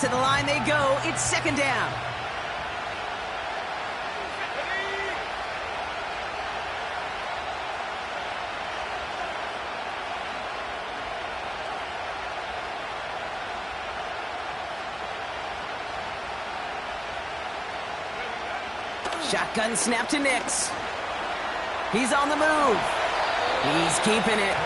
To the line they go. It's second down. Shotgun snap to Nix. He's on the move. He's keeping it.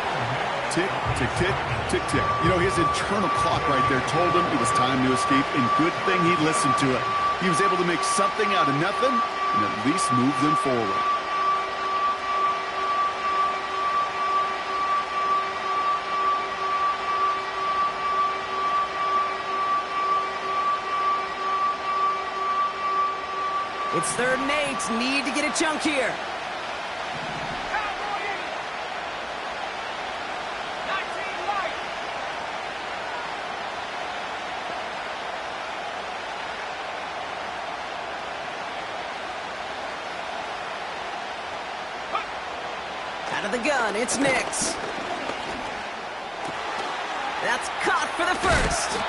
Tick, tick, tick, tick, tick. You know, his internal clock right there told him it was time to escape, and good thing he listened to it. He was able to make something out of nothing and at least move them forward. It's 3rd and 8. Need to get a chunk here. Out of the gun, it's Nix. That's caught for the first.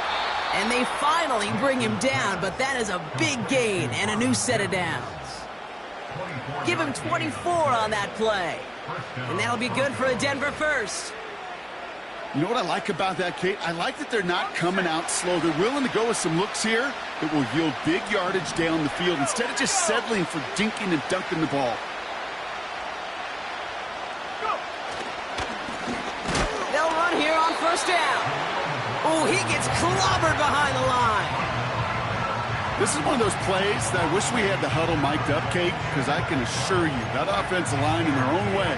And they finally bring him down, but that is a big gain and a new set of downs. Give him 24 on that play. And that'll be good for a Denver first. You know what I like about that, Kate? I like that they're not coming out slow. They're willing to go with some looks here that will yield big yardage down the field instead of just settling for dinking and dunking the ball. They'll run here on first down. Oh, he gets clobbered behind the line. This is one of those plays that I wish we had the huddle mic'd up, Kate, because I can assure you that offensive line in their own way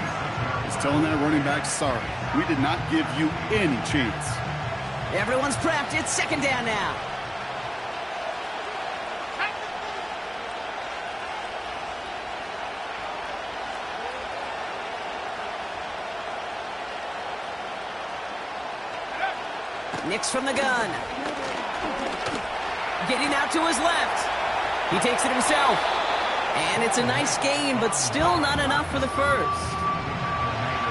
is telling that running back, sorry, we did not give you any chance. Everyone's prepped. It's second down now. Nix from the gun. Getting out to his left. He takes it himself. And it's a nice gain, but still not enough for the first.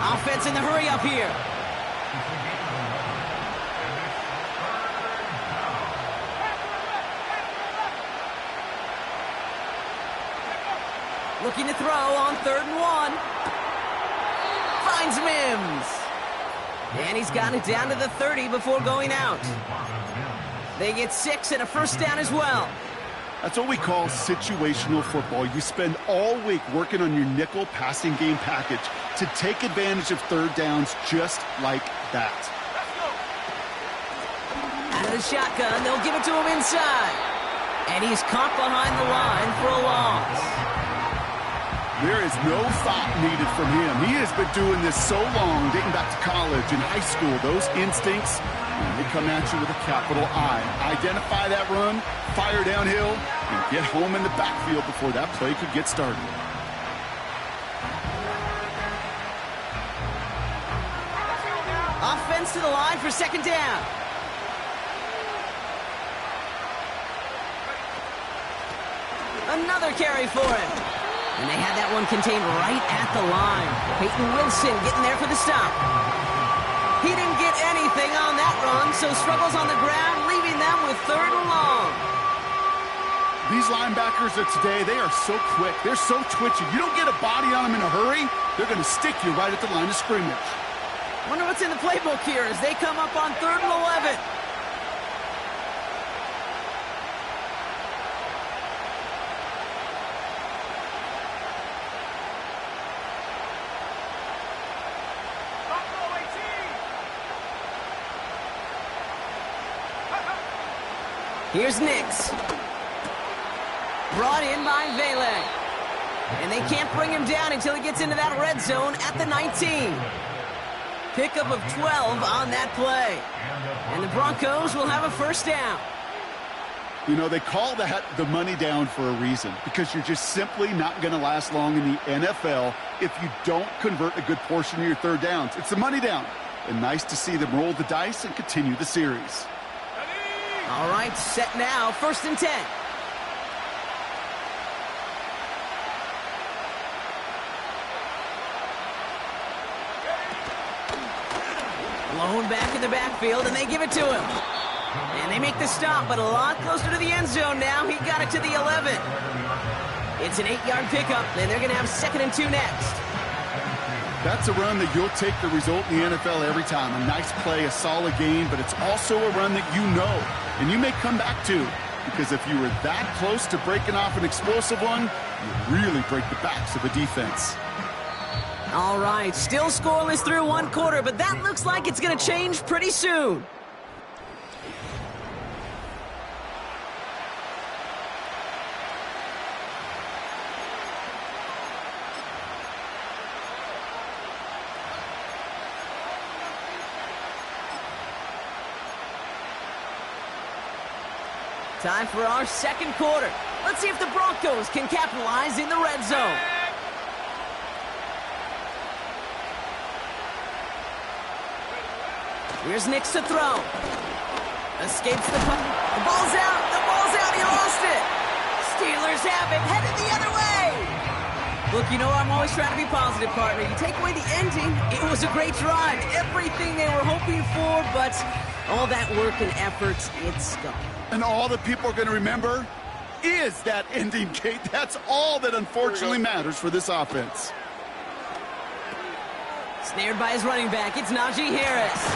Offense in the hurry up here. Looking to throw on 3rd and 1. Finds Mims. And he's got it down to the 30 before going out. They get 6 and a first down as well. That's what we call situational football. You spend all week working on your nickel passing game package to take advantage of 3rd downs just like that. Out of the shotgun, they'll give it to him inside. And he's caught behind the line for a loss. There is no thought needed from him. He has been doing this so long, dating back to college and high school. Those instincts, they come at you with a capital I. Identify that run, fire downhill, and get home in the backfield before that play could get started. Offense to the line for second down. Another carry for him. And they had that one contained right at the line. Peyton Wilson getting there for the stop. He didn't get anything on that run, so struggles on the ground, leaving them with 3rd and long. These linebackers of today, they are so quick. They're so twitchy. You don't get a body on them in a hurry, they're going to stick you right at the line of scrimmage. Wonder what's in the playbook here as they come up on 3rd and 11. Here's Nix. Brought in by Vele. And they can't bring him down until he gets into that red zone at the 19. Pickup of 12 on that play. And the Broncos will have a first down. You know, they call that the money down for a reason, because you're just simply not going to last long in the NFL if you don't convert a good portion of your 3rd downs. It's the money down. And nice to see them roll the dice and continue the series. All right, set now, 1st and 10. Blown back in the backfield, and they give it to him. And they make the stop, but a lot closer to the end zone now. He got it to the 11. It's an 8-yard pickup, and they're going to have 2nd and 2 next. That's a run that you'll take the result in the NFL every time. A nice play, a solid game, but it's also a run that you know, and you may come back to, because if you were that close to breaking off an explosive one, you really break the backs of the defense. All right, still scoreless through 1 quarter, but that looks like it's going to change pretty soon. Time for our 2nd quarter. Let's see if the Broncos can capitalize in the red zone. Here's Nix to throw. Escapes the punt. The ball's out. The ball's out. He lost it. Steelers have it. Headed the other way. Look, you know I'm always trying to be positive, partner. You take away the ending, it was a great drive. Everything they were hoping for, but all that work and effort, it's gone. And all that people are going to remember is that ending, Kate. That's all that unfortunately matters for this offense. Snared by his running back, it's Najee Harris.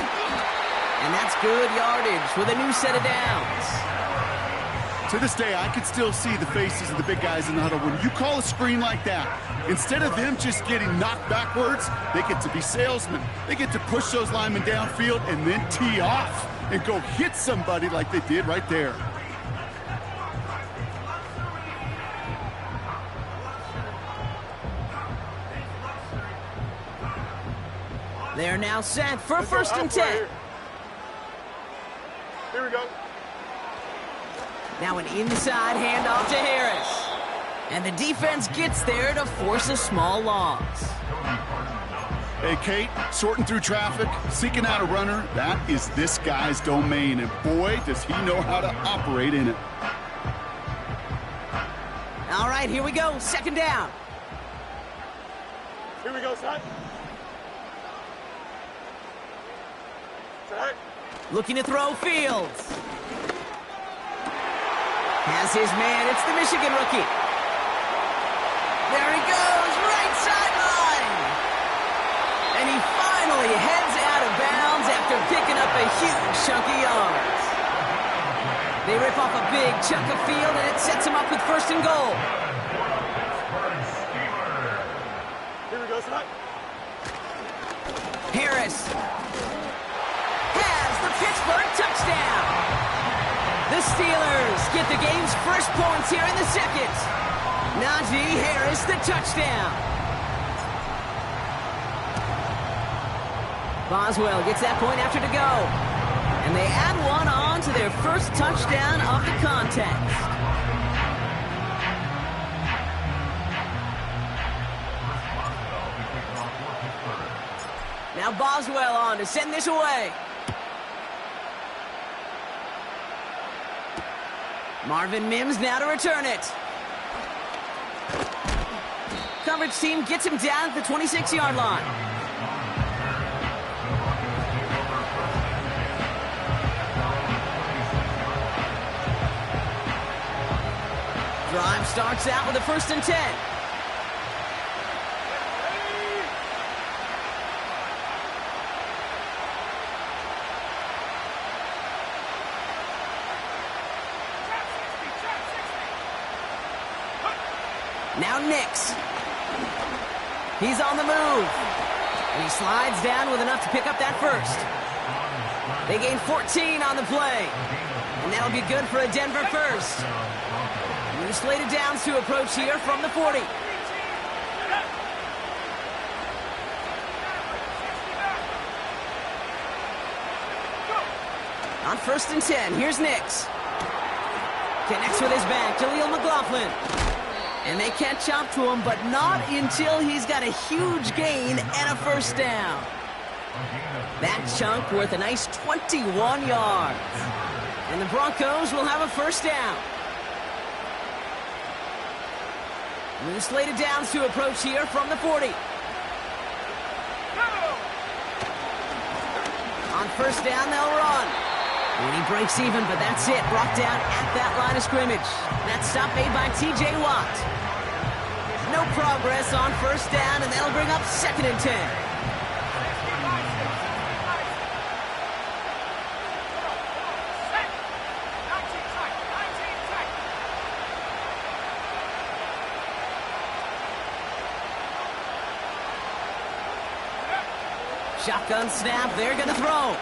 And that's good yardage with a new set of downs. To this day, I can still see the faces of the big guys in the huddle. When you call a screen like that, instead of them just getting knocked backwards, they get to be salesmen. They get to push those linemen downfield and then tee off and go hit somebody like they did right there. They're now set for 1st and 10. Here we go. Now an inside handoff to Harris. And the defense gets there to force a small loss. Hey, Kate, sorting through traffic, seeking out a runner, that is this guy's domain. And boy, does he know how to operate in it. All right, here we go. 2nd down. Here we go, son. Set. Looking to throw Fields. Has his man. It's the Michigan rookie. There he goes. Right sideline. And he finally heads out of bounds after picking up a huge chunk of yards. They rip off a big chunk of field, and it sets him up with 1st and goal. Here we go, son. Harris has the Pittsburgh touchdown. The Steelers get the game's first points here in the 2nd. Najee Harris, the touchdown. Boswell gets that point after to go. And they add one on to their first touchdown of the contest. Now Boswell on to send this away. Marvin Mims now to return it. Coverage team gets him down at the 26-yard line. Drive starts out with a 1st and 10. Now Nix. He's on the move. And he slides down with enough to pick up that 1st. They gain 14 on the play. And that'll be good for a Denver 1st. New slated downs to approach here from the 40. On 1st and 10, here's Nix. Connects with his back, Jaleel McLaughlin. And they catch up to him, but not until he's got a huge gain and a 1st down. That chunk worth a nice 21 yards. And the Broncos will have a 1st down. New slated downs to approach here from the 40. On 1st down, they'll run. And he breaks even, but that's it. Brought down at that line of scrimmage. That stop made by T.J. Watt. No progress on first down, and that'll bring up 2nd and 10. Shotgun snap, they're going to throw.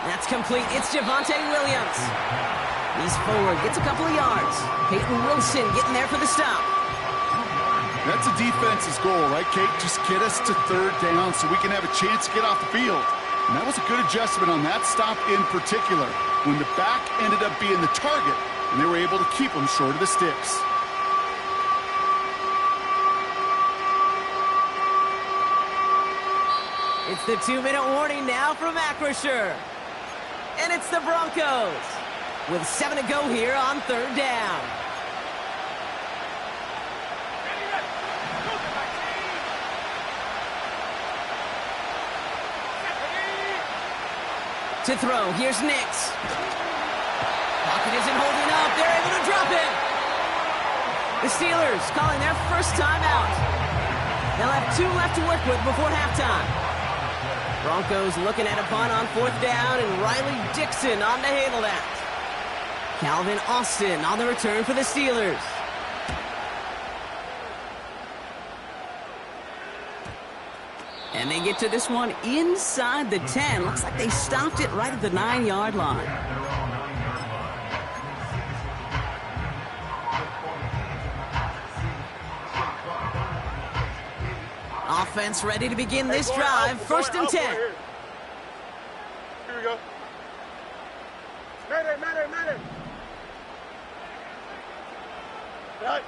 That's complete. It's Javonte Williams. He's forward, gets a couple of yards. Peyton Wilson getting there for the stop. That's a defense's goal, right, Kate? Just get us to 3rd down so we can have a chance to get off the field. And that was a good adjustment on that stop in particular, when the back ended up being the target, and they were able to keep them short of the sticks. It's the 2-minute warning now from Acrisure. And it's the Broncos with 7 to go here on 3rd down. To throw, here's Nix. Pocket isn't holding up. They're able to drop it. The Steelers calling their first timeout. They'll have 2 left to work with before halftime. Broncos looking at a punt on 4th down, and Riley Dixon on to handle that. Calvin Austin on the return for the Steelers. And they get to this one inside the 10. Looks like they stopped it right at the 9-yard line. Offense ready to begin this drive. 1st and 10. Here we go. Madden. Right.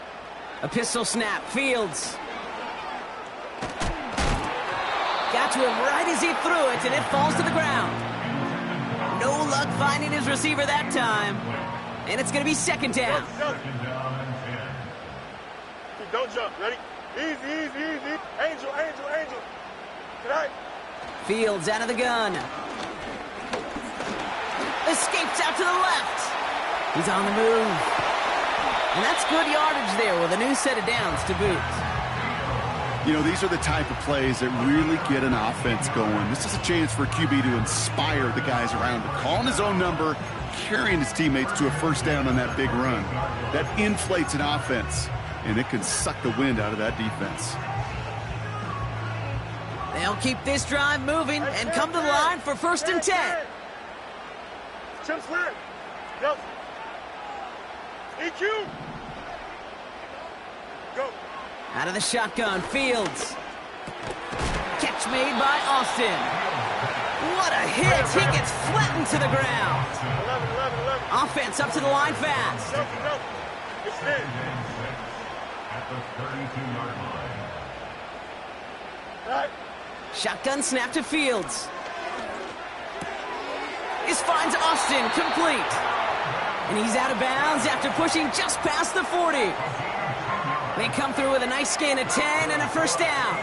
A pistol snap. Fields. Got to him right as he threw it, and it falls to the ground. No luck finding his receiver that time. And it's going to be 2nd down. Don't jump. Ready? Easy. Angel. Tonight. Fields out of the gun. Escapes out to the left. He's on the move. And that's good yardage there with a new set of downs to boot. You know, these are the type of plays that really get an offense going. This is a chance for a QB to inspire the guys around him. Calling his own number, carrying his teammates to a 1st down on that big run. That inflates an offense, and it can suck the wind out of that defense. They'll keep this drive moving and come to the line for 1st and 10. Chip slam. Go. EQ. Go. Out of the shotgun, Fields. Catch made by Austin. What a hit. He gets flattened to the ground. 11. Offense up to the line fast. It's in. At the 32-yard line. Right. Shotgun snap to Fields. This finds Austin complete. And he's out of bounds after pushing just past the 40. They come through with a nice gain of 10 and a 1st down.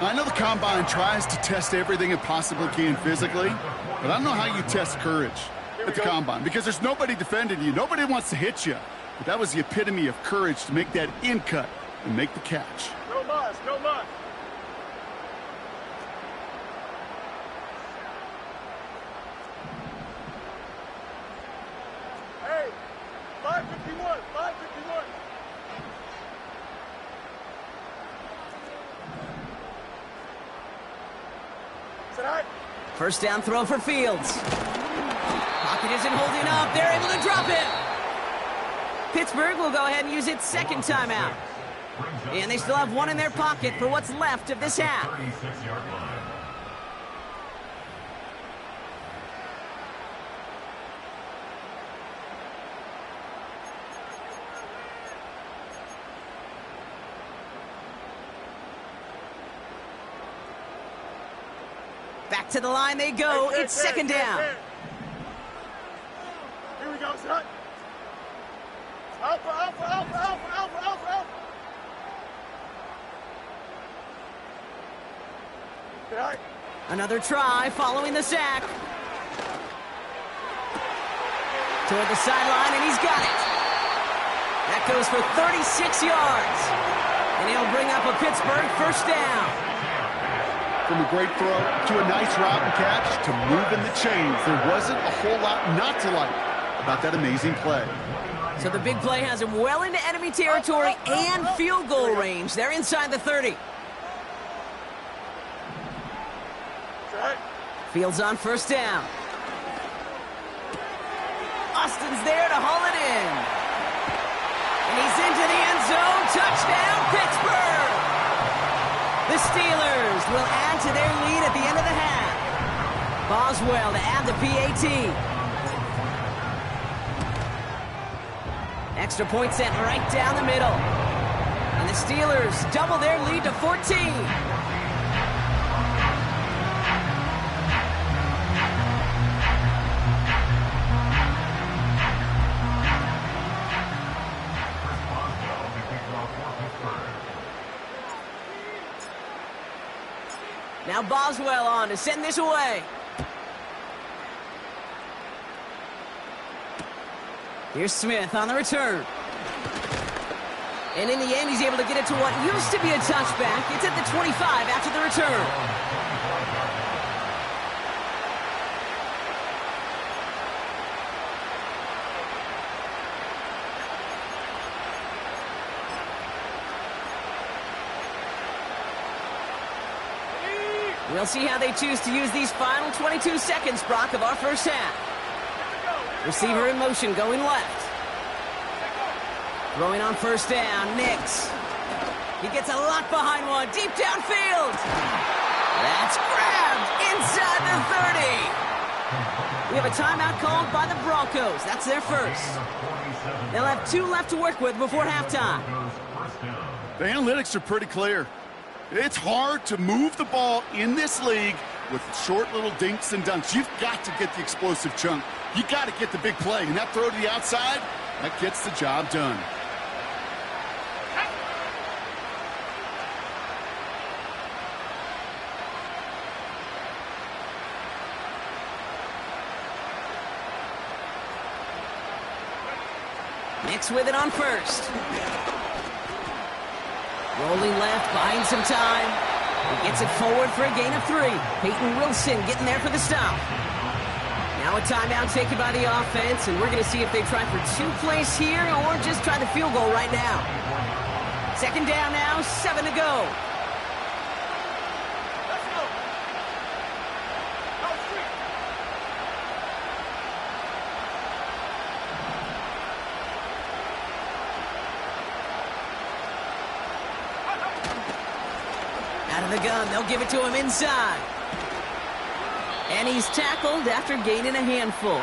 I know the Combine tries to test everything it possibly can physically, but I don't know how you test courage at the Combine, because there's nobody defending you. Nobody wants to hit you. But that was the epitome of courage to make that in cut and make the catch. No mas. Hey, 551. Tonight. 1st down throw for Fields. Pocket isn't holding up. They're able to drop it. Pittsburgh will go ahead and use its 2nd timeout. And they still have 1 in their pocket for what's left of this half. 36-yard line. Back to the line they go. It's 2nd down. Here we go, son. Alpha. Good night. Another try following the sack. Toward the sideline, and he's got it. That goes for 36 yards. And he'll bring up a Pittsburgh first down. From a great throw to a nice route and catch to moving the chains, there wasn't a whole lot not to like about that amazing play. So the big play has him well into enemy territory and field goal range. They're inside the 30. Fields on first down. Austin's there to haul it in. And he's into the end zone. Touchdown, Pittsburgh! The Steelers will add to their lead at the end of the half. Boswell to add the PAT. Extra point sent right down the middle. And the Steelers double their lead to 14. Now Boswell on to send this away. Here's Smith on the return. And in the end, he's able to get it to what used to be a touchback. It's at the 25 after the return. We'll see how they choose to use these final 22 seconds, Brock, of our first half. Receiver in motion, going left. Throwing on first down, Nix. He gets a lot behind one, deep downfield. That's grabbed inside the 30. We have a timeout called by the Broncos. That's their first. They'll have 2 left to work with before halftime. The analytics are pretty clear. It's hard to move the ball in this league with short little dinks and dunks. You've got to get the explosive chunk. You got to get the big play. And that throw to the outside, that gets the job done. Nix with it on first. Rolling left, buying some time. He gets it forward for a gain of 3. Peyton Wilson getting there for the stop. Now a timeout taken by the offense, and we're going to see if they try for 2 plays here or just try the field goal right now. Second down now, 7 to go. Let's go. Out street. Out of the gun, they'll give it to him inside. And he's tackled after gaining a handful.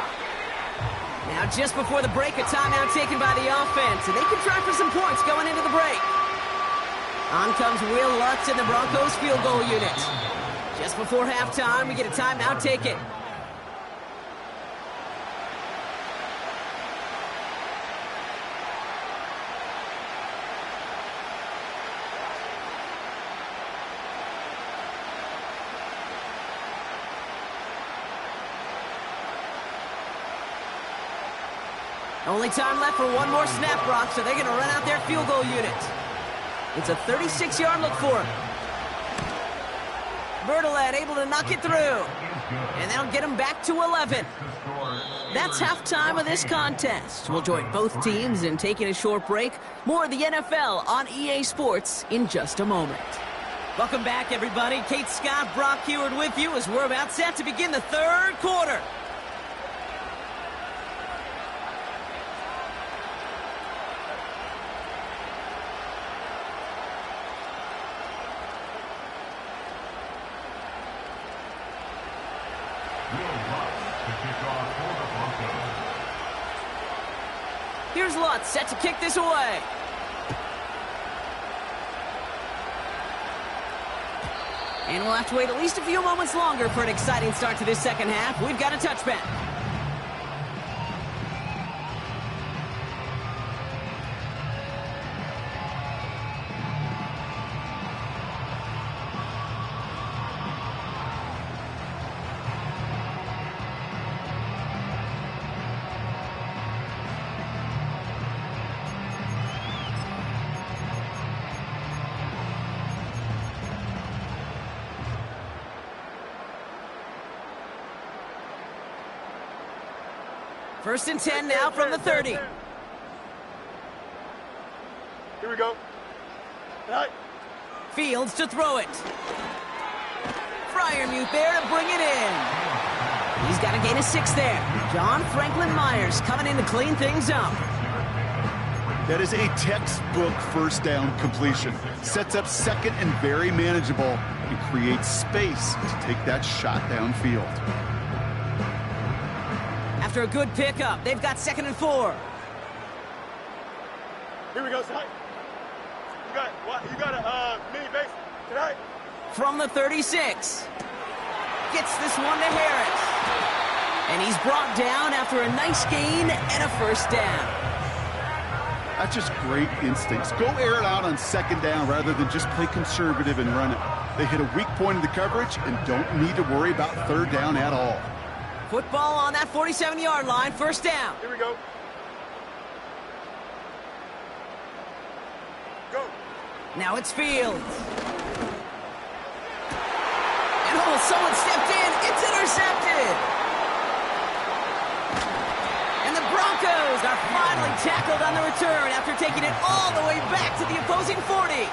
Now just before the break, a timeout taken by the offense, and they can try for some points going into the break. On comes Will Lutz in the Broncos field goal unit. Just before halftime, we get a timeout taken. Only time left for one more snap, Brock, so they're going to run out their field goal unit. It's a 36-yard look for him. Bertolet able to knock it through. And that'll get him back to 11. That's halftime of this contest. We'll join both teams in taking a short break. More of the NFL on EA Sports in just a moment. Welcome back, everybody. Kate Scott, Brock Heward with you as we're about set to begin the third quarter. Here's Lutz set to kick this away. And we'll have to wait at least a few moments longer for an exciting start to this second half. We've got a touchback. First and 10 now from the 30. Here we go. Right. Fields to throw it. Fryermuth there to bring it in. He's got to gain a 6 there. John Franklin Myers coming in to clean things up. That is a textbook first down completion. Sets up second and very manageable and creates space to take that shot downfield. After a good pickup, they've got 2nd and 4. Here we go, son. You got a mini base tonight. From the 36. Gets this one to Harris. And he's brought down after a nice gain and a first down. That's just great instincts. Go air it out on 2nd down rather than just play conservative and run it. They hit a weak point in the coverage and don't need to worry about 3rd down at all. Football on that 47-yard line, first down. Here we go. Go. Now it's Fields. And someone stepped in. It's intercepted. And the Broncos are finally tackled on the return after taking it all the way back to the opposing 40.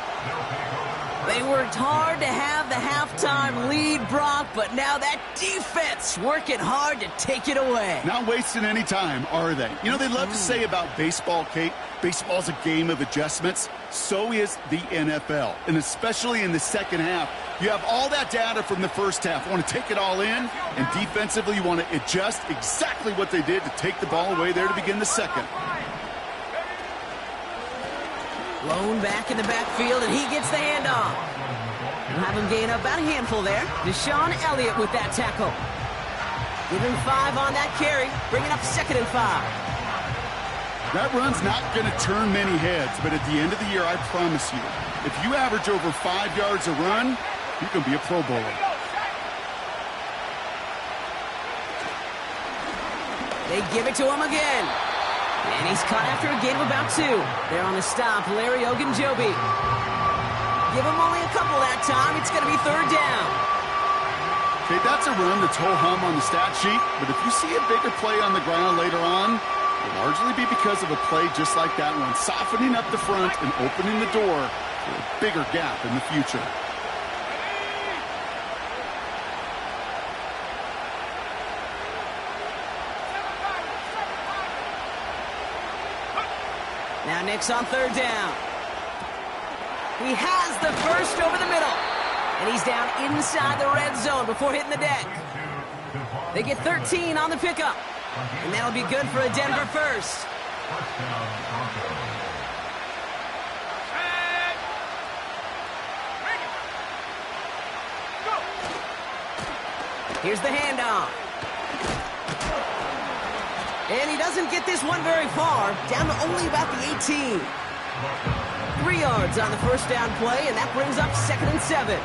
They worked hard to have the halftime lead, Brock, but now that defense working hard to take it away. Not wasting any time, are they? You know, they love to say about baseball, Kate, baseball's a game of adjustments. So is the NFL, and especially in the second half. You have all that data from the first half. You want to take it all in, and defensively you want to adjust exactly what they did to take the ball away there to begin the second. Lone back in the backfield, and he gets the handoff. We'll have him gain up about a handful there. Deshaun Elliott with that tackle. Give him 5 on that carry, bringing up 2nd and 5. That run's not going to turn many heads, but at the end of the year, I promise you, if you average over 5 yards a run, you can be a Pro Bowler. They give it to him again. And he's caught after a gain of about 2. There on the stop, Larry Ogunjobi. Give him only a couple that time. It's going to be 3rd down. Okay, that's a run that's ho-hum on the stat sheet, but if you see a bigger play on the ground later on, it'll largely be because of a play just like that one, softening up the front and opening the door for a bigger gap in the future. Now Nick's on 3rd down. He has the first over the middle. And he's down inside the red zone before hitting the deck. They get 13 on the pickup. And that'll be good for a Denver first. Here's the handoff. And he doesn't get this one very far, down to only about the 18. 3 yards on the first down play, and that brings up 2nd and 7.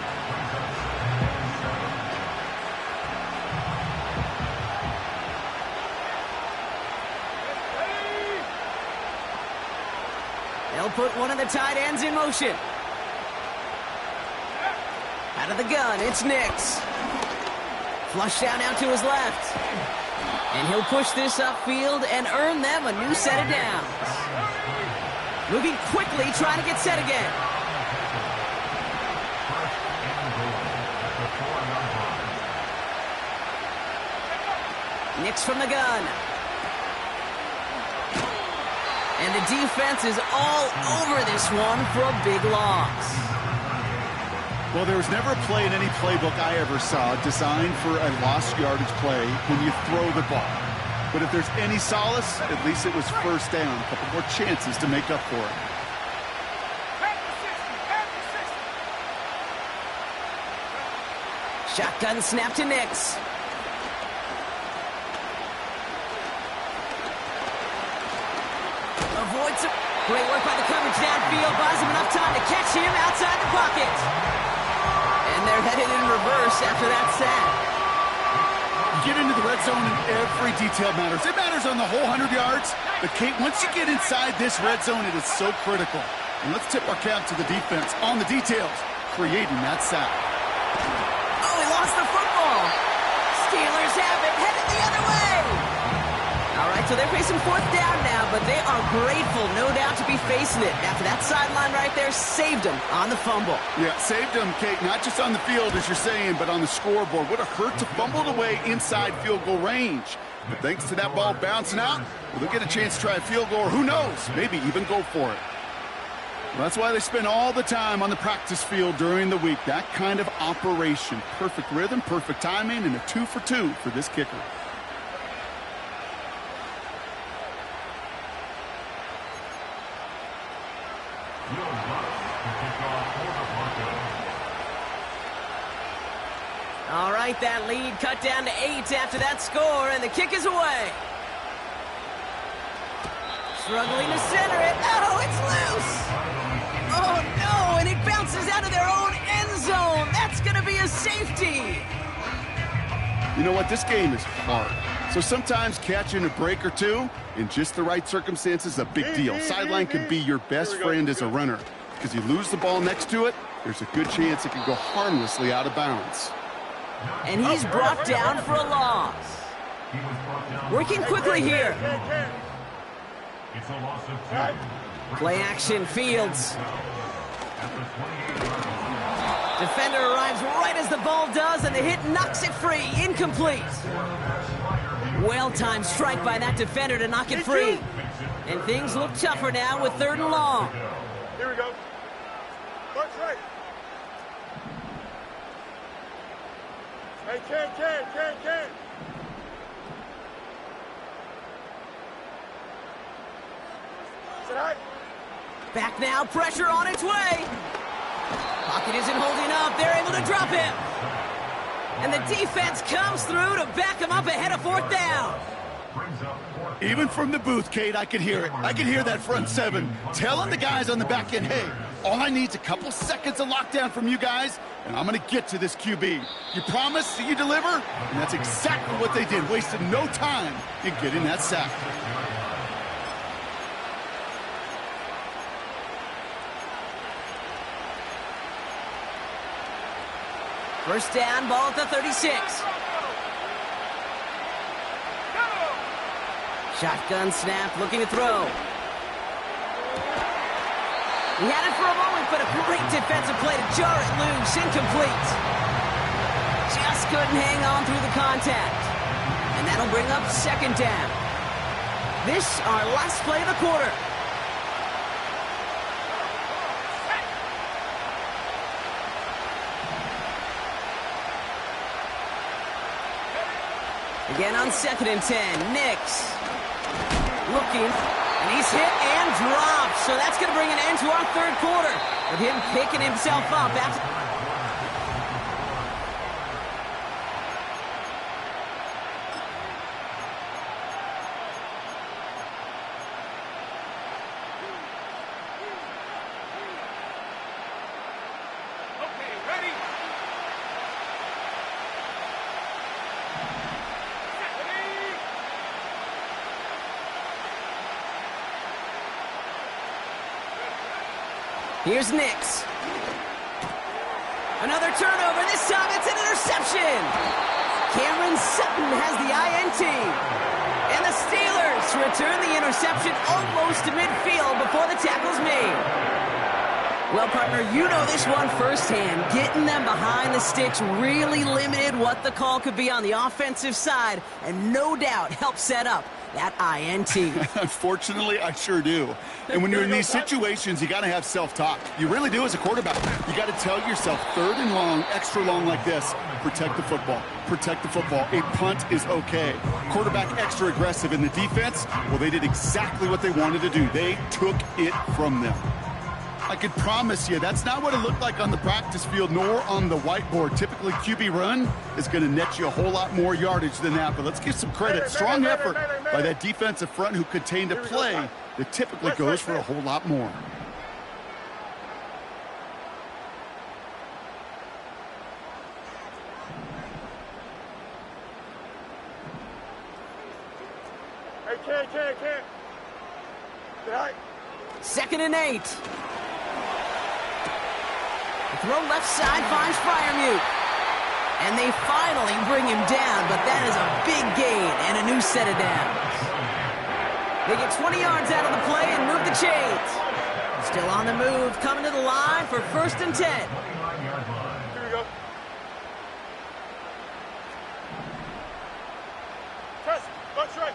They'll put one of the tight ends in motion. Out of the gun, it's Nix. Flush down out to his left. And he'll push this upfield and earn them a new set of downs. Moving quickly, trying to get set again. Nix from the gun. And the defense is all over this one for a big loss. Well, there was never a play in any playbook I ever saw designed for a lost yardage play when you throw the ball. But if there's any solace, at least it was first down. A couple more chances to make up for it. Shotgun snap to Nix. Avoids it. Great work by the coverage downfield. Buys him enough time to catch him outside the pocket. And they're headed in reverse after that sack. You get into the red zone and every detail matters. It matters on the whole 100 yards. But, Kate, once you get inside this red zone, it is so critical. And let's tip our cap to the defense on the details, creating that sack. Oh, he lost the football. Steelers have it, headed the other way. All right, so they're facing fourth down now, but they are grateful, no doubt, to be facing it. After that sideline right there saved them on the fumble. Yeah, saved them, Kate, not just on the field, as you're saying, but on the scoreboard. What a hurt to fumble it away inside field goal range. But thanks to that ball bouncing out, well, they'll get a chance to try a field goal, or who knows, maybe even go for it. Well, that's why they spend all the time on the practice field during the week. That kind of operation. Perfect rhythm, perfect timing, and a 2 for 2 for this kicker. All right, that lead cut down to 8 after that score, and the kick is away. Struggling to center it. Oh, it's loose. Oh, no, and it bounces out of their own end zone. That's going to be a safety. You know what? This game is hard. So sometimes catching a break or two in just the right circumstances is a big deal. Sideline can be your best friend as a runner because you lose the ball next to it, there's a good chance it can go harmlessly out of bounds. And he's brought down for a loss. Working quickly here. It's a loss of 2. Play action, Fields. Defender arrives right as the ball does, and the hit knocks it free. Incomplete. Well-timed strike by that defender to knock it free. And things look tougher now with 3rd and long. Here we go. March right. Hey, Ken. Sit high. Back now, pressure on its way. Pocket isn't holding up. They're able to drop him. And the defense comes through to back him up ahead of 4th down. Even from the booth, Kate, I could hear it. I could hear that front 7 telling the guys on the back end, hey, all I need is a couple seconds of lockdown from you guys, and I'm going to get to this QB. You promise that you deliver? And that's exactly what they did, wasted no time in getting that sack. First down, ball at the 36. Shotgun snap, looking to throw. He had it for a moment, but a great defensive play to jar it loose. Incomplete. Just couldn't hang on through the contact. And that'll bring up 2nd down. This, our last play of the quarter. Again on 2nd and 10. Nix looking, and he's hit and dropped. So that's going to bring an end to our 3rd quarter with him picking himself up after. Here's Nix. Another turnover. This time it's an interception. Cameron Sutton has the INT. And the Steelers return the interception almost to midfield before the tackle's made. Well, partner, you know this one firsthand. Getting them behind the sticks really limited what the call could be on the offensive side, and no doubt helped set up that INT. Unfortunately, I sure do. And when you're in these situations, you got to have self-talk. You really do as a quarterback. You got to tell yourself 3rd and long, extra long like this, protect the football. Protect the football. A punt is okay. Quarterback extra aggressive in the defense, well, they did exactly what they wanted to do. They took it from them. I can promise you that's not what it looked like on the practice field nor on the whiteboard. Typically, QB run is going to net you a whole lot more yardage than that. But let's give some credit. Strong effort by that defensive front who contained a play that typically goes for a whole lot more. Hey, Ken. Sit high. 2nd and 8. The throw left side finds Freiermuth. And they finally bring him down, but that is a big gain and a new set of downs. They get 20 yards out of the play and move the chains. Still on the move, coming to the line for 1st and 10. Here we go. Press. Bunch right.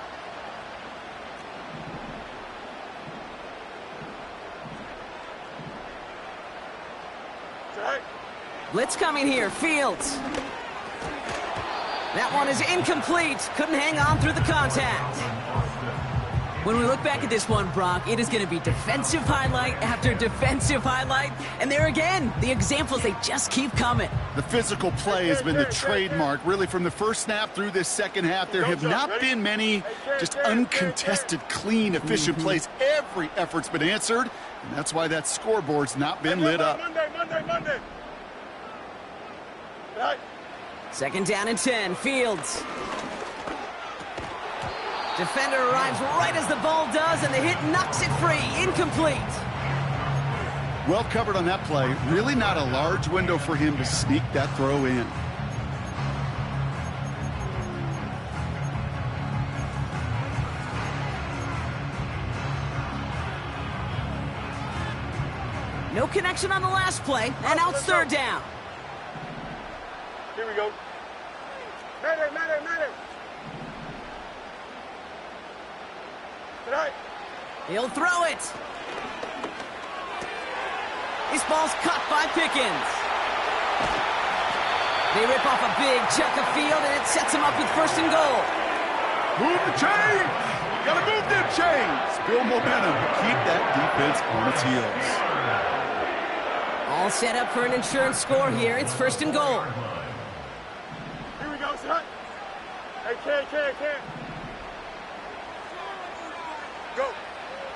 Blitz coming here, Fields. That one is incomplete. Couldn't hang on through the contact. When we look back at this one, Brock, it is going to be defensive highlight after defensive highlight. And there again, the examples, they just keep coming. The physical play has been the trademark, really, from the first snap through this second half. There have not been many just uncontested, clean, efficient plays. Every effort's been answered, and that's why that scoreboard's not been lit up. Monday. Right. 2nd down and 10, Fields. Defender arrives right as the ball does, and the hit knocks it free. Incomplete. Well covered on that play. Really not a large window for him to sneak that throw in. No connection on the last play, and now it's 3rd down. Here we go. Madden. Right. He'll throw it. This ball's caught by Pickens. They rip off a big chunk of field, and it sets him up with 1st and goal. Move the chains! Gotta move them chains! Build momentum. Keep that defense on its heels. All set up for an insurance score here. It's 1st and goal. Here we go, son. Hey, can't. Go.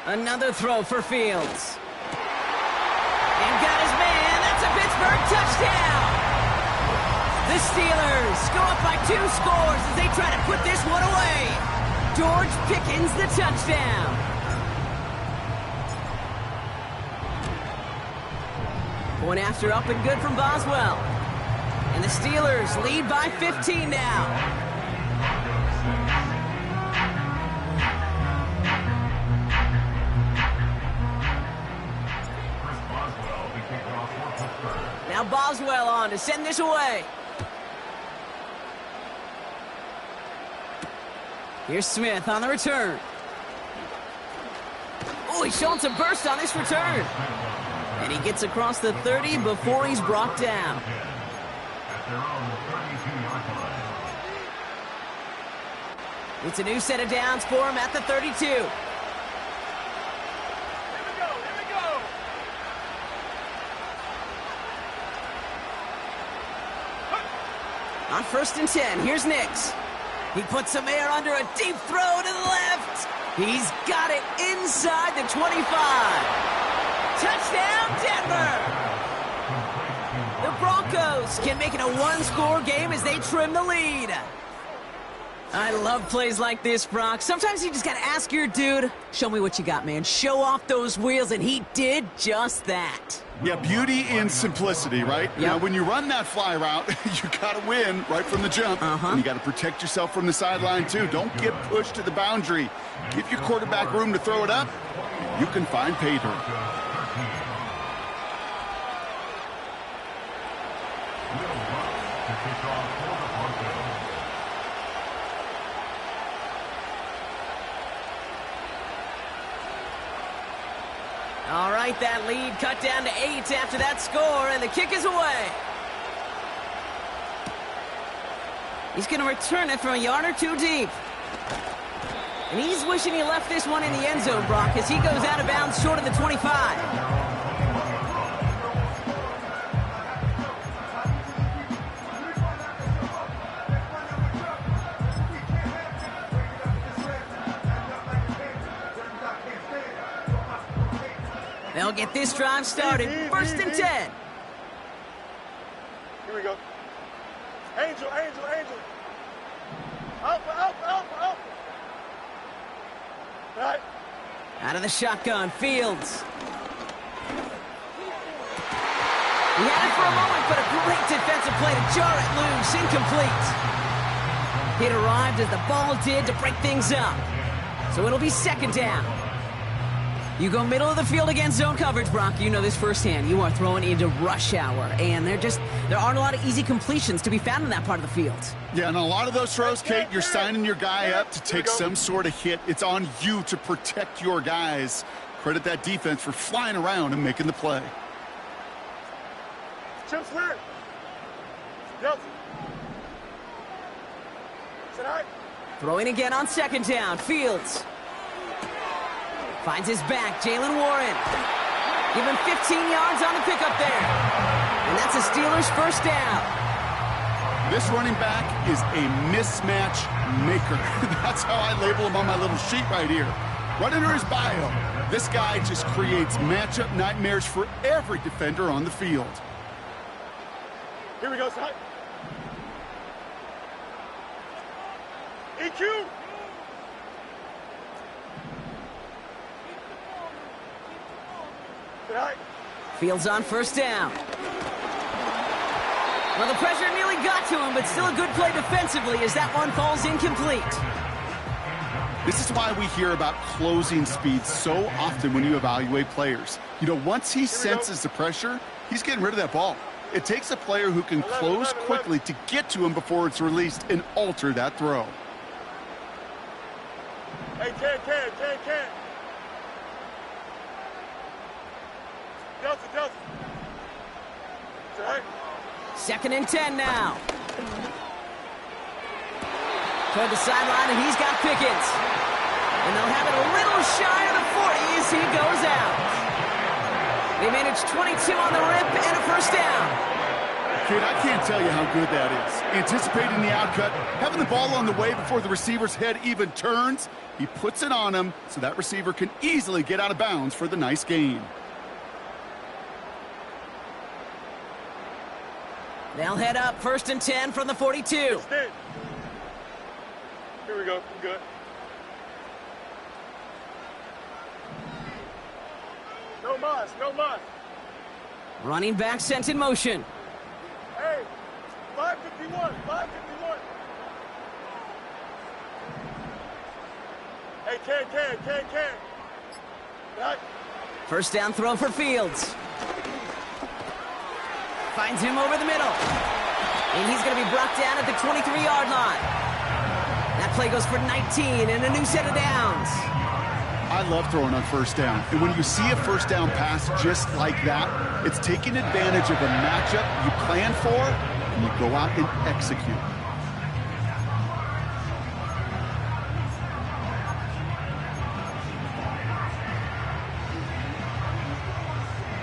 Another throw for Fields. And got his man. That's a Pittsburgh touchdown. The Steelers go up by 2 scores as they try to put this one away. George Pickens, the touchdown. Point after up and good from Boswell. And the Steelers lead by 15 now. Now Boswell on to send this away. Here's Smith on the return. Oh, he's showing some burst on this return. And he gets across the 30 before he's brought down. It's a new set of downs for him at the 32. On 1st and 10, here's Nix. He puts some air under a deep throw to the left. He's got it inside the 25. Touchdown, Denver! The Broncos can make it a 1-score game as they trim the lead. I love plays like this, Brock. Sometimes you just got to ask your dude, show me what you got, man. Show off those wheels, and he did just that. Yeah, beauty in simplicity, right? Yep. Now, when you run that fly route, you got to win right from the jump. And you got to protect yourself from the sideline, too. Don't get pushed to the boundary. Give your quarterback room to throw it up. You can find pay dirt. All right, that lead cut down to 8 after that score, and the kick is away. He's going to return it from a yard or 2 deep. And he's wishing he left this one in the end zone, Brock, as he goes out of bounds short of the 25. They'll get this drive started. 1st and 10. Here we go. Angel. Up. Right. Out of the shotgun, Fields. He had it for a moment, but a great defensive play to jar it loose. Incomplete. It arrived as the ball did to break things up. So it'll be second down. You go middle of the field against zone coverage, Brock. You know this firsthand. You are throwing into rush hour, and there aren't a lot of easy completions to be found in that part of the field. Yeah, and a lot of those throws, Kate, you're signing your guy up to take some sort of hit. It's on you to protect your guys. Credit that defense for flying around and making the play. Chips clear. Yep. Throwing again on second down. Fields finds his back. Jalen Warren. Give him 15 yards on the pickup there. And that's a Steelers first down. This running back is a mismatch maker. That's how I label him on my little sheet right here. Right under his bio, this guy just creates matchup nightmares for every defender on the field. Here we go, son. EQ. Fields on first down. Well, the pressure nearly got to him, but still a good play defensively as that one falls incomplete. This is why we hear about closing speed so often when you evaluate players. You know, once he senses the pressure, he's getting rid of that ball. It takes a player who can close quickly to get to him before it's released and alter that throw. Hey, can. Delta. Second and 10 now. Toward the sideline, and he's got Pickens. And they'll have it a little shy of the 40 as he goes out. They managed 22 on the rip and a first down. Kid, I can't tell you how good that is. Anticipating the outcut, having the ball on the way before the receiver's head even turns, he puts it on him so that receiver can easily get out of bounds for the nice gain. They'll head up first and 10 from the 42. Here we go. I'm good. No mas. Running back sent in motion. Hey, 551. Hey, can. Right. First down throw for Fields. Finds him over the middle. And he's going to be brought down at the 23-yard line. That play goes for 19 and a new set of downs. I love throwing on first down. And when you see a first down pass just like that, it's taking advantage of a matchup you plan for, and you go out and execute.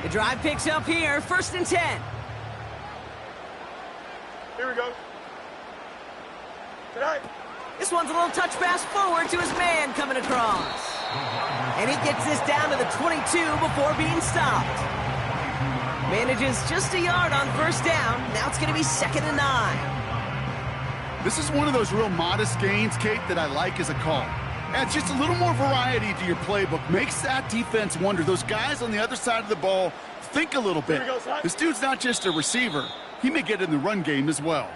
The drive picks up here, first and 10. Here we go. Tonight. This one's a little touch pass forward to his man coming across. And he gets this down to the 22 before being stopped. Manages just a yard on first down. Now it's going to be second and 9. This is one of those real modest gains, Kate, that I like as a call. Adds just a little more variety to your playbook. Makes that defense wonder. Those guys on the other side of the ball think a little bit. This dude's not just a receiver. He may get in the run game as well.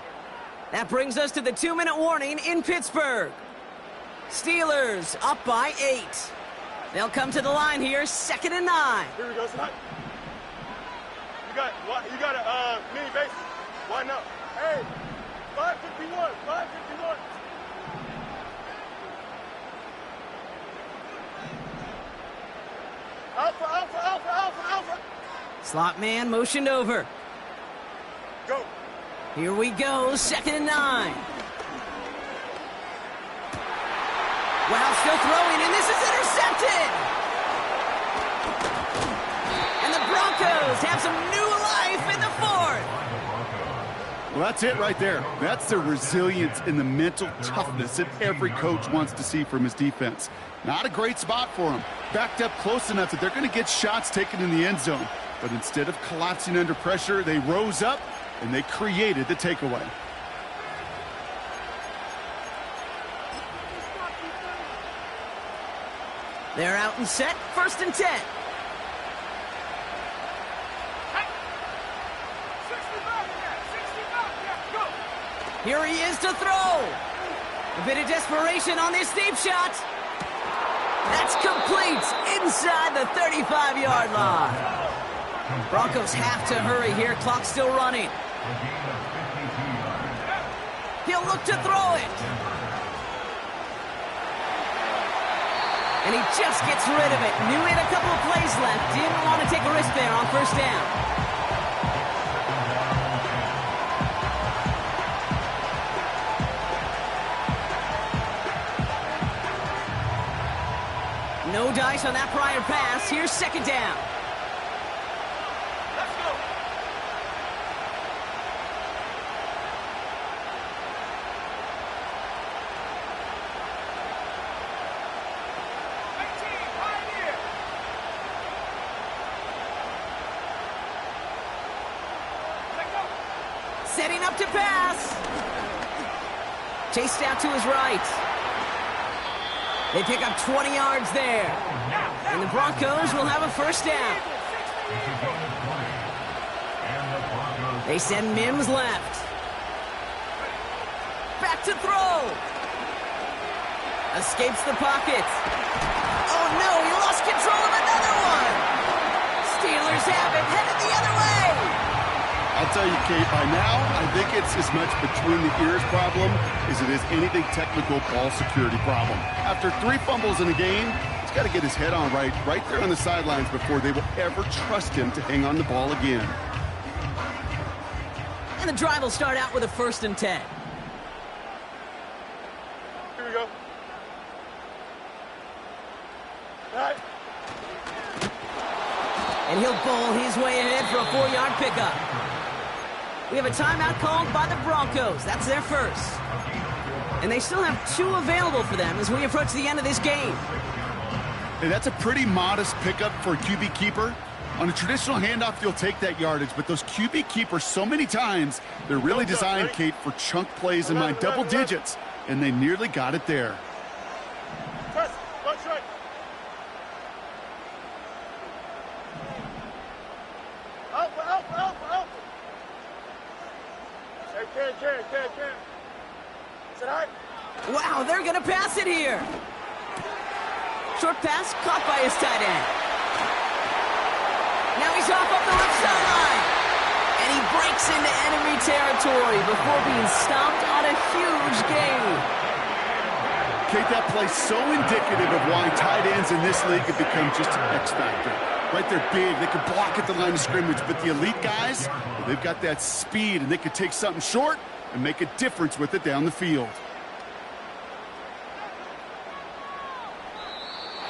That brings us to the 2-minute warning in Pittsburgh. Steelers up by 8. They'll come to the line here, second and 9. Here we go, son. You got a mini base. Why not? Hey, 551. Alpha. Slot man motioned over. Go. Here we go, second and 9. Wow, still throwing, and this is intercepted! And the Broncos have some new life in the 4th. Well, that's it right there. That's the resilience and the mental toughness that every coach wants to see from his defense. Not a great spot for him. Backed up close enough that they're going to get shots taken in the end zone. But instead of collapsing under pressure, they rose up and they created the takeaway. They're out and set, first and 10. Here he is to throw. A bit of desperation on this deep shot. That's complete inside the 35-yard line. Broncos have to hurry here. Clock's still running. He'll look to throw it. And he just gets rid of it. Knew he had a couple of plays left. Didn't want to take a risk there on first down. No dice on that prior pass. Here's second down. Let's go. Setting up to pass. Chased out to his right. They pick up 20 yards there. And the Broncos will have a first down. They send Mims left. Back to throw. Escapes the pocket. Oh no, he lost control of another one. Steelers have it, headed the other way. I'll tell you, Kate, by now, I think it's as much between the ears problem as it is anything technical ball security problem. After 3 fumbles in a game, he's got to get his head on right there on the sidelines before they will ever trust him to hang on the ball again. And the drive will start out with a 1st and 10. Here we go. All right. And he'll bowl his way ahead for a 4-yard pickup. We have a timeout called by the Broncos. That's their first. And they still have 2 available for them as we approach the end of this game. Hey, that's a pretty modest pickup for a QB keeper. On a traditional handoff, you'll take that yardage, but those QB keepers, so many times, they're really designed, Kate, for chunk plays in my double digits, and they nearly got it there. Press. One strike. Out. Hey, can. Is it all right? Wow, they're going to pass it here. Short pass caught by his tight end. Now he's off the left sideline. And he breaks into enemy territory before being stopped on a huge gain. Kate, that play's so indicative of why tight ends in this league have become just an X factor. Right, they're big, they can block at the line of scrimmage, but the elite guys, well, they've got that speed, and they can take something short and make a difference with it down the field.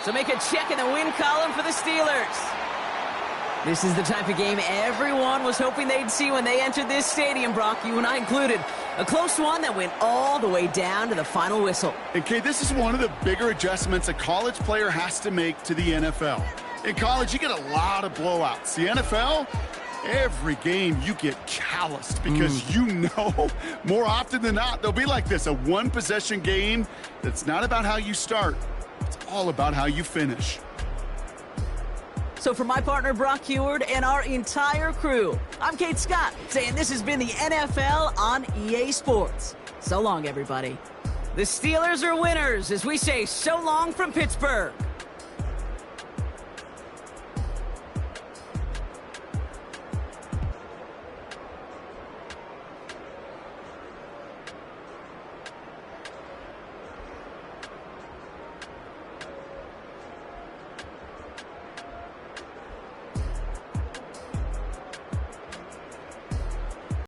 So make a check in the win column for the Steelers. This is the type of game everyone was hoping they'd see when they entered this stadium, Brock, you and I included. A close one that went all the way down to the final whistle. And, Kate, this is one of the bigger adjustments a college player has to make to the NFL. In college, you get a lot of blowouts. The NFL, every game you get calloused because you know more often than not they'll be like this, a one-possession game that's not about how you start. It's all about how you finish. So for my partner, Brock Heward, and our entire crew, I'm Kate Scott, saying this has been the NFL on EA Sports. So long, everybody. The Steelers are winners as we say so long from Pittsburgh.